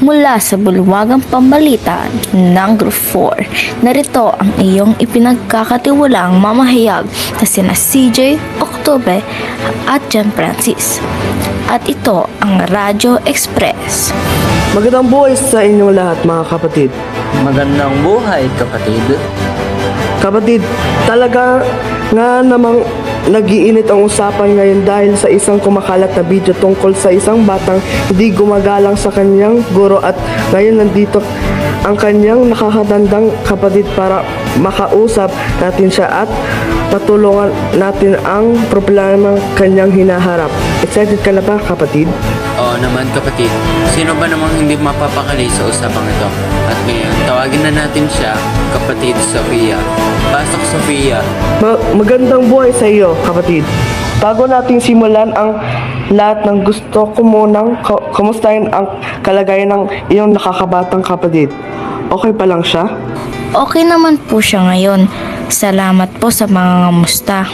mula sa bulwagang pambalitaan ng Group 4. Narito ang iyong ipinagkakatiwalaang mamahayag na sina CJ, October at John Francis. At ito ang Radyo Express. Magandang buhay sa inyong lahat mga kapatid. Magandang buhay, kapatid. Kapatid, talaga nga namang nag-iinit ang usapan ngayon dahil sa isang kumakalat na video tungkol sa isang batang hindi gumagalang sa kanyang guro at ngayon nandito ang kanyang nakakatandang kapatid para makausap natin siya at patulungan natin ang problema kanyang hinaharap. Excited ka na ba, kapatid? Oo naman, kapatid. Sino ba namang hindi mapapakali sa usapang ito? At ngayon, tawagin na natin siya, kapatid Sofia. Pasok, Sofia. Magandang buhay sa iyo, kapatid. Bago natin simulan ang lahat ng gusto ko munang kamustahin ang kalagayan ng iyong nakakabatang kapatid. Okay pa lang siya? Okay naman po siya ngayon. Salamat po sa mga ngamusta.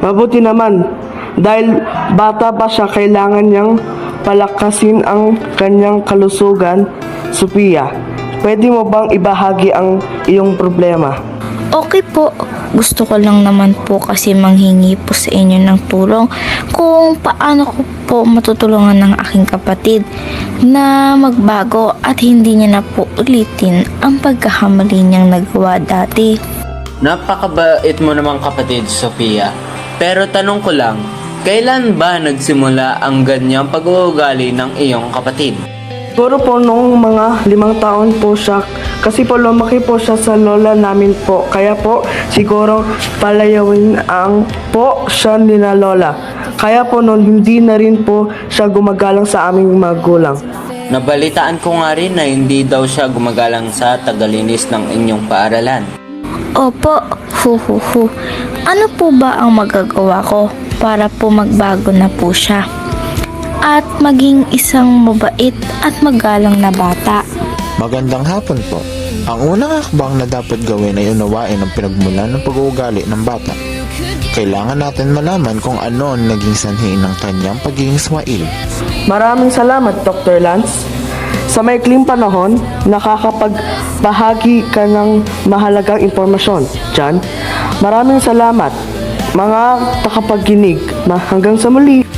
Mabuti naman. Dahil bata pa siya, kailangan niyang palakasin ang kanyang kalusugan. Sophia, pwede mo bang ibahagi ang iyong problema? Okay po. Gusto ko lang naman po kasi manghingi po sa inyo ng tulong kung paano ko po matutulungan ng aking kapatid na magbago at hindi niya na po ulitin ang pagkakamali niyang nagawa dati. Napakabait mo naman, kapatid Sofia. Pero tanong ko lang, kailan ba nagsimula ang ganyang pag-uugali ng iyong kapatid? Siguro po nung mga 5 taon po siya, kasi po lumaki po siya sa lola namin po. Kaya po siguro palayawin ang po siya nila lola. Kaya po noon hindi na rin po siya gumagalang sa aming magulang. Nabalitaan ko nga rin na hindi daw siya gumagalang sa tagalinis ng inyong paaralan. Opo, Ano po ba ang magagawa ko para po magbago na po siya? At maging isang mabait at magalang na bata. Magandang hapon po. Ang unang hakbang na dapat gawin ay unawain ang pinagmulan ng pag-uugali ng bata. Kailangan natin malaman kung ano ang naging sanhi ng kanyang pagiging swail. Maraming salamat, Dr. Lance. Sa maikling panahon, nakakapagbahagi ka ng mahalagang impormasyon. John, maraming salamat, mga takapagkinig. Hanggang sa muli.